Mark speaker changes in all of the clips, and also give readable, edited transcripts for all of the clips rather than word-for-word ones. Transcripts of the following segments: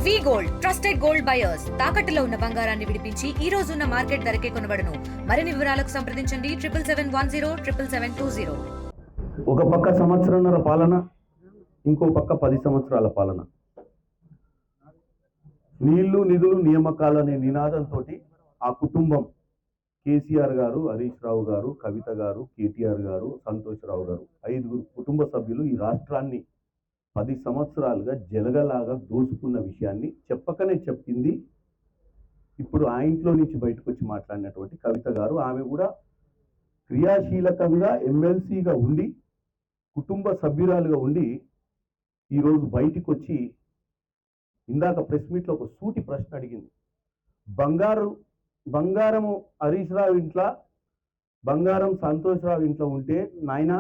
Speaker 1: వి gold trusted gold buyers తాకట్టులో ఉన్న బంగారాన్ని విడిపించి ఈ రోజు ఉన్న మార్కెట్ ధరకే కొనబడును. మరిన్ని వివరాలకు సంప్రదించండి 7710777020.
Speaker 2: ఒక పక్క సంవత్సరంన్నర పాలన, ఇంకో పక్క 10 సంవత్సరాల పాలన. నీళ్లు నిధులు నియామకాలు అనే నినాదంతో ఆ కుటుంబం కేసీఆర్ గారు, హరీష్ రావు గారు, కవిత గారు, కేటీఆర్ గారు, సంతోష్ రావు గారు, 5 కుటుంబ సభ్యులు ఈ రాష్ట్రాన్ని 10 సంవత్సరాలుగా జలగలాగా దోసుకున్న విషయాన్ని చెప్పకనే చెప్పింది. ఇప్పుడు ఆ ఇంట్లో నుంచి బయటకు వచ్చి మాట్లాడినటువంటి కవిత గారు, ఆమె కూడా క్రియాశీలకంగా ఎమ్మెల్సీగా ఉండి కుటుంబ సభ్యురాలుగా ఉండి ఈరోజు బయటికి వచ్చి ఇందాక ప్రెస్ మీట్లో ఒక సూటి ప్రశ్న అడిగింది. బంగారము హరీష్ రావు ఇంట్లో, బంగారం సంతోష్ రావు ఇంట్లో ఉంటే నాయన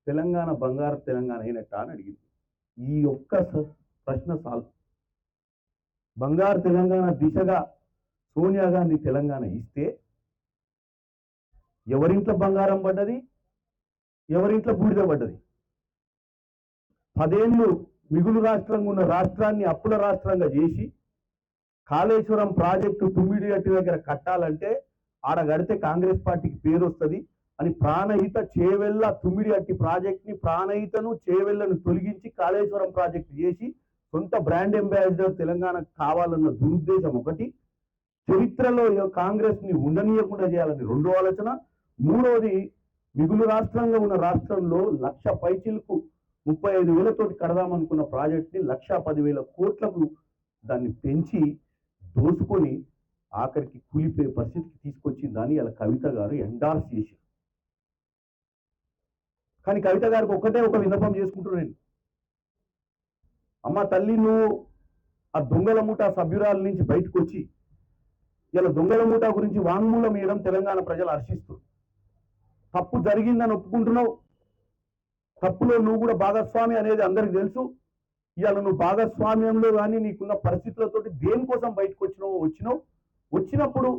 Speaker 2: తెలంగాణ బంగారు తెలంగాణ అయినట్ట అని అడిగింది. ఈ ఒక్క ప్రశ్న సాల్వ్. బంగారు తెలంగాణ దిశగా సోనియా గాంధీ తెలంగాణ ఇస్తే ఎవరింట్లో బంగారం పడ్డది, ఎవరింట్లో బూడిద పడ్డది? 10 ఏళ్ళు మిగులు రాష్ట్రంగా ఉన్న రాష్ట్రాన్ని అప్పుల రాష్ట్రంగా చేసి కాళేశ్వరం ప్రాజెక్టు తుమ్మిడిగట్టు దగ్గర కట్టాలంటే ఆడ కడితే కాంగ్రెస్ పార్టీకి పేరు వస్తుంది అని ప్రాణహిత చేవెళ్ళ తుమ్మిడిగట్టి ప్రాజెక్ట్ని, ప్రాణహితను చేవెళ్ళను తొలగించి కాళేశ్వరం ప్రాజెక్టు చేసి సొంత బ్రాండ్ అంబాసిడర్ తెలంగాణకు కావాలన్న దురుద్దేశం ఒకటి, చరిత్రలో కాంగ్రెస్ ని ఉండనీయకుండా చేయాలని రెండో ఆలోచన, మూడవది మిగులు రాష్ట్రంగా ఉన్న రాష్ట్రంలో 1,00,000 పైచిలకు 35,000 కడదామనుకున్న ప్రాజెక్ట్ని 1,10,000 కోట్లకు దాన్ని పెంచి దోసుకొని ఆఖరికి కూలిపోయే పరిస్థితికి తీసుకొచ్చిన దాన్ని ఇలా కవిత గారు ఎండార్స్ చేశారు. కానీ కవిత గారికి ఒక్కటే ఒక విన్నపం చేసుకుంటున్నాను నేను. అమ్మ తల్లి, నువ్వు ఆ దొంగల ముఠా సభ్యురాల నుంచి బయటకు వచ్చి ఇలా దొంగల ముఠా గురించి వాంగ్మూలం ఇవ్వడం తెలంగాణ ప్రజలు హర్షిస్తారు. తప్పు జరిగిందని ఒప్పుకుంటున్నావు, తప్పులో నువ్వు కూడా భాగస్వామి అనేది అందరికి తెలుసు. ఇవాళ నువ్వు భాగస్వామ్యంలో కానీ నీకున్న పరిస్థితులతోటి దేనికోసం బయటకు వచ్చినప్పుడు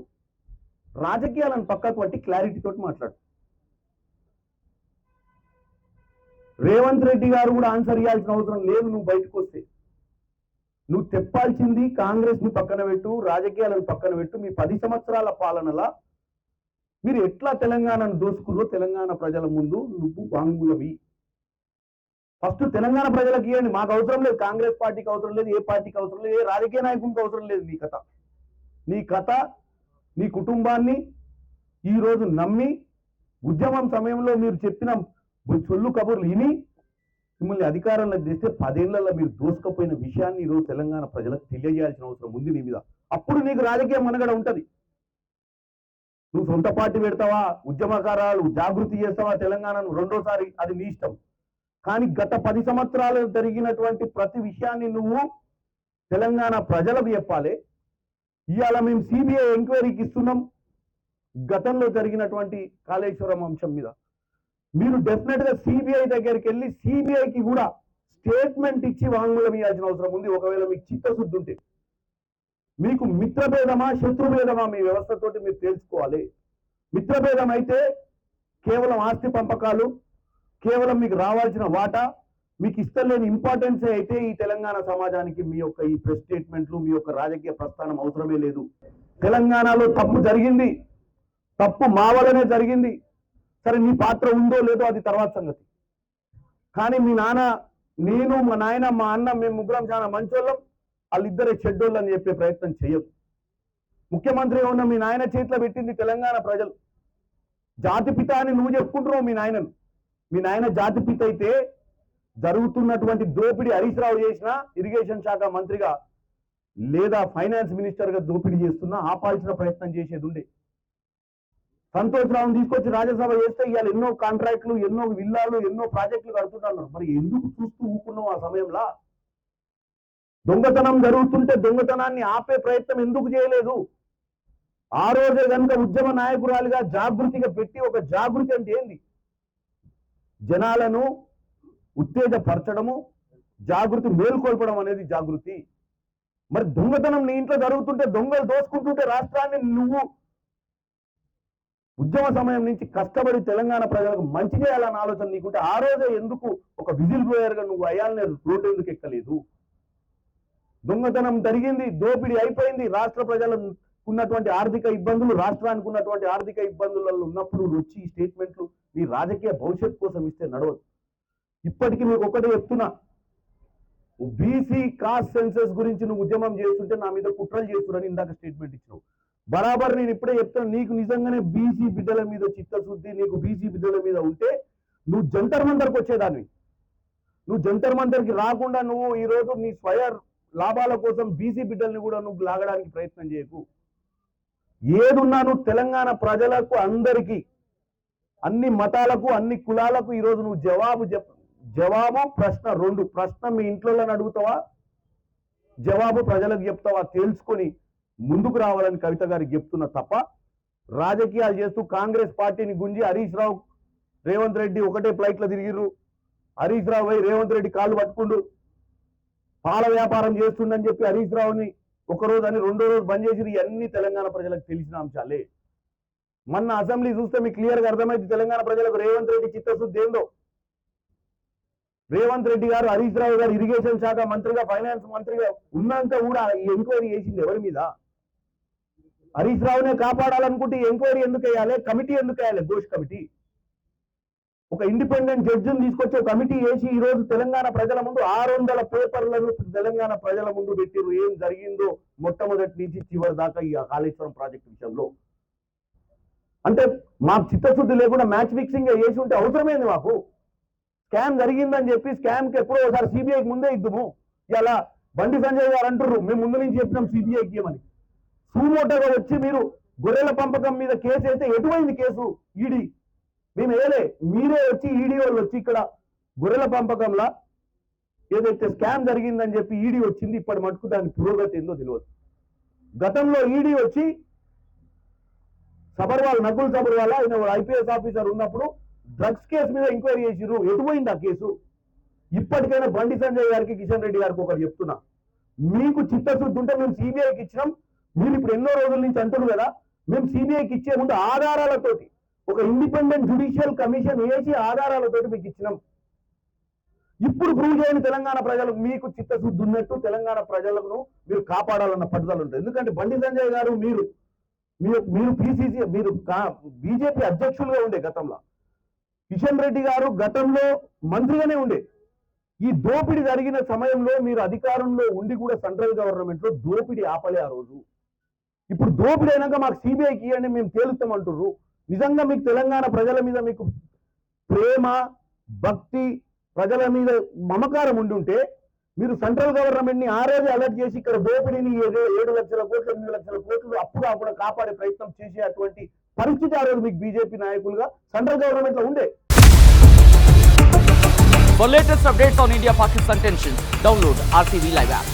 Speaker 2: రాజకీయాలను పక్కకు పట్టి క్లారిటీతోటి మాట్లాడు. రేవంత్ రెడ్డి గారు కూడా ఆన్సర్ ఇవ్వాల్సిన అవసరం లేదు. నువ్వు బయటకు వస్తే నువ్వు తెప్పాల్సింది కాంగ్రెస్ ని పక్కన పెట్టు, రాజకీయాలను పక్కన పెట్టు. మీ 10 సంవత్సరాల పాలనలా మీరు ఎట్లా తెలంగాణను దోసుకుల్లో తెలంగాణ ప్రజల ముందు నువ్వు వాంగ్మూలమి. ఫస్ట్ తెలంగాణ ప్రజలకు ఇవ్వండి. మాకు అవసరం లేదు, కాంగ్రెస్ పార్టీకి అవసరం లేదు, ఏ పార్టీకి అవసరం లేదు, ఏ రాజకీయ నాయకునికి అవసరం లేదు. నీ కథ నీ కుటుంబాన్ని ఈరోజు నమ్మి ఉద్యమం సమయంలో మీరు చెప్పిన సొల్లు కబుర్లు విని మిమ్మల్ని అధికారంలోకి తెస్తే 10 ఏళ్లలో మీరు దోసుకపోయిన విషయాన్ని ఈరోజు తెలంగాణ ప్రజలకు తెలియజేయాల్సిన అవసరం ఉంది నీ మీద. అప్పుడు నీకు రాజకీయ మనగడ ఉంటది. నువ్వు సొంత పార్టీ పెడతావా, ఉద్యమకారాలు జాగృతి చేస్తావా తెలంగాణను రెండోసారి, అది నీ ఇష్టం. కానీ గత 10 సంవత్సరాలు జరిగినటువంటి ప్రతి విషయాన్ని నువ్వు తెలంగాణ ప్రజలకు చెప్పాలి. ఇవాళ మేము సిబిఐ ఎంక్వైరీకి ఇస్తున్నాం గతంలో జరిగినటువంటి కాళేశ్వరం అంశం మీద. మీరు డెఫినెట్ గా సిబిఐ దగ్గరికి వెళ్ళి సిబిఐకి కూడా స్టేట్మెంట్ ఇచ్చి వాంగ్మూలం ఇవ్వాల్సిన అవసరం ఉంది. ఒకవేళ మీకు చిత్తశుద్ధి ఉంటే, మీకు మిత్రభేదమా శత్రుభేదమా మీ వ్యవస్థతోటి మీరు తెలుసుకోవాలి. మిత్రభేదం అయితే కేవలం ఆస్తి పంపకాలు, కేవలం మీకు రావాల్సిన వాటా, మీకు ఇష్టం లేని ఇంపార్టెన్సే అయితే ఈ తెలంగాణ సమాజానికి మీ యొక్క ఈ ప్రెస్ స్టేట్మెంట్లు, మీ యొక్క రాజకీయ ప్రస్థానం అవసరమే లేదు. తెలంగాణలో తప్పు జరిగింది, తప్పు మా వల్లనే జరిగింది. సరే, నీ పాత్ర ఉందో లేదో అది తర్వాత సంగతి. కానీ మీ నాన్న, నేను, మా నాయన, మా అన్న, మేము ముగ్గురం చాలా మంచోళ్ళం, వాళ్ళిద్దరే చెడ్డోళ్ళు అని చెప్పే ప్రయత్నం చేయదు. ముఖ్యమంత్రిగా ఉన్న మీ నాయన చేతిలో పెట్టింది తెలంగాణ ప్రజలు. జాతిపిత అని నువ్వు చెప్పుకుంటున్నావు మీ నాయనను. మీ నాయన జాతిపిత అయితే జరుగుతున్నటువంటి దోపిడీ హరీష్ రావు చేసిన ఇరిగేషన్ శాఖ మంత్రిగా లేదా ఫైనాన్స్ మినిస్టర్గా దోపిడీ చేస్తున్నా ఆపాల్సిన ప్రయత్నం చేసేది ఉండే. సంతోష్ రావును తీసుకొచ్చి రాజ్యసభ చేస్తే ఇవాళ ఎన్నో కాంట్రాక్టులు, ఎన్నో విల్లాలు, ఎన్నో ప్రాజెక్టులు కడుతున్నారు. మరి ఎందుకు చూస్తూ ఊకున్నావు? ఆ సమయంలో దొంగతనం జరుగుతుంటే దొంగతనాన్ని ఆపే ప్రయత్నం ఎందుకు చేయలేదు? ఆ రోజే కనుక ఉద్యమ నాయకురాలిగా జాగృతిగా పెట్టి, ఒక జాగృతి అంటే ఏంది? జనాలను ఉత్తేజపరచడము, జాగృతి మేల్కొల్పడం అనేది జాగృతి. మరి దొంగతనం నీ ఇంట్లో జరుగుతుంటే, దొంగలు దోసుకుంటుంటే రాష్ట్రాన్ని నువ్వు ఉద్యమ సమయం నుంచి కష్టపడి తెలంగాణ ప్రజలకు మంచి చేయాలన్న ఆలోచన నీకుంటే ఆ రోజే ఎందుకు ఒక విజిల్ బ్లోయర్గా నువ్వు అయ్యాలనే రోడ్డు ఎందుకు ఎక్కలేదు? దొంగతనం జరిగింది, దోపిడీ అయిపోయింది, రాష్ట్ర ప్రజలకు ఉన్నటువంటి ఆర్థిక ఇబ్బందులు, రాష్ట్రానికి ఉన్నటువంటి ఆర్థిక ఇబ్బందులలో ఉన్నప్పుడు వచ్చి ఈ స్టేట్మెంట్లు నీ రాజకీయ భవిష్యత్ కోసం ఇస్తే నడవదు. ఇప్పటికీ మీకు ఒకటే చెప్తున్నా, బీసీ కాస్ట్ సెన్సస్ గురించి నువ్వు ఉద్యమం చేస్తుంటే నా మీద కుట్రలు చేస్తున్నారని ఇందాక స్టేట్మెంట్ ఇచ్చినావు. బరాబర్ నేను ఇప్పుడే చెప్తాను, నీకు నిజంగానే బీసీ బిడ్డల మీద చిత్తశుద్ధి, నీకు బీసీ బిడ్డల మీద ఉంటే నువ్వు జంతర్ మంతర్కి వచ్చేదాన్ని. నువ్వు జంతర్ మంతర్కి రాకుండా నువ్వు ఈరోజు నీ స్వయ లాభాల కోసం బీసీ బిడ్డల్ని కూడా నువ్వు లాగడానికి ప్రయత్నం చేయకు. ఏదున్నా నువ్వు తెలంగాణ ప్రజలకు, అందరికీ, అన్ని మతాలకు, అన్ని కులాలకు ఈరోజు నువ్వు జవాబు ప్రశ్న రెండు. ప్రశ్న మీ ఇంట్లో అడుగుతావా, జవాబు ప్రజలకు చెప్తావా తేల్చుకొని ముందుకు రావాలని కవిత గారికి చెప్తున్నా తప్ప రాజకీయాలు చేస్తూ కాంగ్రెస్ పార్టీని గుంజి హరీష్ రావు, రేవంత్ రెడ్డి ఒకటే ఫ్లైట్ లో తిరిగిర్రు. హరీష్ రావు పోయి రేవంత్ రెడ్డి కాళ్ళు పట్టుకుండు, పాల వ్యాపారం చేస్తుండని చెప్పి హరీష్ రావుని ఒకరోజు అని రెండో రోజు బంద్ చేసి ఇవన్నీ తెలంగాణ ప్రజలకు తెలిసిన అంశాలే. మొన్న అసెంబ్లీ చూస్తే మీకు క్లియర్గా అర్థమైంది తెలంగాణ ప్రజలకు రేవంత్ రెడ్డి చిత్తశుద్ధి ఏందో. రేవంత్ రెడ్డి గారు, హరీష్ రావు గారు ఇరిగేషన్ శాఖ మంత్రిగా, ఫైనాన్స్ మంత్రిగా ఉన్నాక కూడా ఎంక్వైరీ చేసింది ఎవరి మీద? హరీష్ రావునే కాపాడాలనుకుంటే ఎంక్వైరీ ఎందుకు వేయాలి, కమిటీ ఎందుకు వేయాలి, ఘోష్ కమిటీ? ఒక ఇండిపెండెంట్ జడ్జిని తీసుకొచ్చి ఒక కమిటీ వేసి ఈ రోజు తెలంగాణ ప్రజల ముందు 600 పేపర్లను తెలంగాణ ప్రజల ముందు పెట్టిరు. ఏం జరిగిందో మొట్టమొదటి నుంచి చివరి దాకా ఈ కాళేశ్వరం ప్రాజెక్టు విషయంలో. అంటే మాకు చిత్తశుద్ధి లేకుండా మ్యాచ్ ఫిక్సింగ్ చేసి ఉంటే అవసరమైంది మాకు. స్కామ్ జరిగిందని చెప్పి స్కామ్కి ఎప్పుడో ఒకసారి సిబిఐకి ముందే ఇద్దుము. ఇలా బండి సంజయ్ గారు అంటారు మేము ముందు నుంచి చెప్పినాం సిబిఐకి ఇవ్వమని. సూమోటోగా వచ్చి మీరు గొర్రెల పంపకం మీద కేసు వేస్తే ఎటువైంది కేసు? ఈడీ మేము వేయలే, మీరే వచ్చి ఈడీ వాళ్ళు వచ్చి ఇక్కడ గొర్రెల పంపకంలా ఏదైతే స్కామ్ జరిగిందని చెప్పి ఈడీ వచ్చింది. ఇప్పటి మటుకు దాని పురోగతి ఏందో తెలియదు. గతంలో ఈడీ వచ్చి సబర్వాల్, నకుల్ సబర్వాల్ ఆయన ఐపీఎస్ ఆఫీసర్ ఉన్నప్పుడు డ్రగ్స్ కేసు మీద ఎంక్వైరీ చేసిర్రు. ఎటుపోయింది ఆ కేసు? ఇప్పటికైనా బండి సంజయ్ గారికి, కిషన్ రెడ్డి గారికి ఒకటి చెప్తున్నా, మీకు చిత్తశుద్ధి ఉంటే మేము సిబిఐకి ఇచ్చినాం. మీరు ఇప్పుడు ఎన్నో రోజుల నుంచి అంటున్నారు కదా, మేము సిబిఐకి ఇచ్చే ముందు ఆధారాలతోటి ఒక ఇండిపెండెంట్ జ్యుడిషియల్ కమిషన్ వేసి ఆధారాలతోటి మీకు ఇచ్చినాం. ఇప్పుడు ప్రూవ్ చేయని తెలంగాణ ప్రజలకు మీకు చిత్తశుద్ధి ఉన్నట్టు తెలంగాణ ప్రజలను మీరు కాపాడాలన్న పట్టుదల ఉంటుంది. ఎందుకంటే బండి సంజయ్ గారు మీరు పిసిసి, మీరు బీజేపీ అధ్యక్షులుగా ఉండే గతంలో, కిషన్ రెడ్డి గారు గతంలో మంత్రిగానే ఉండే. ఈ దోపిడీ జరిగిన సమయంలో మీరు అధికారంలో ఉండి కూడా సెంట్రల్ గవర్నమెంట్ లో దోపిడీ ఆపలే ఆ రోజు. ఇప్పుడు దోపిడీ అయినాక మాకు సిబిఐకి ఇవ్వండి మేము తేలుస్తామంటుర్రు. నిజంగా మీకు తెలంగాణ ప్రజల మీద మీకు ప్రేమ, భక్తి, ప్రజల మీద మమకారం ఉండి ఉంటే మీరు సెంట్రల్ గవర్నమెంట్ ని ఆ రోజు అలర్ట్ చేసి ఇక్కడ దోపిడీని 7 లక్షల కోట్లు, 8 లక్షల కోట్లు అప్పుగా కూడా కాపాడే ప్రయత్నం చేసే అటువంటి పరిస్థితి ఆ రోజు మీకు బీజేపీ నాయకులుగా సెంట్రల్ గవర్నమెంట్ లో ఉండే.
Speaker 3: For latest updates on India-Pakistan tensions, download RTV Live app.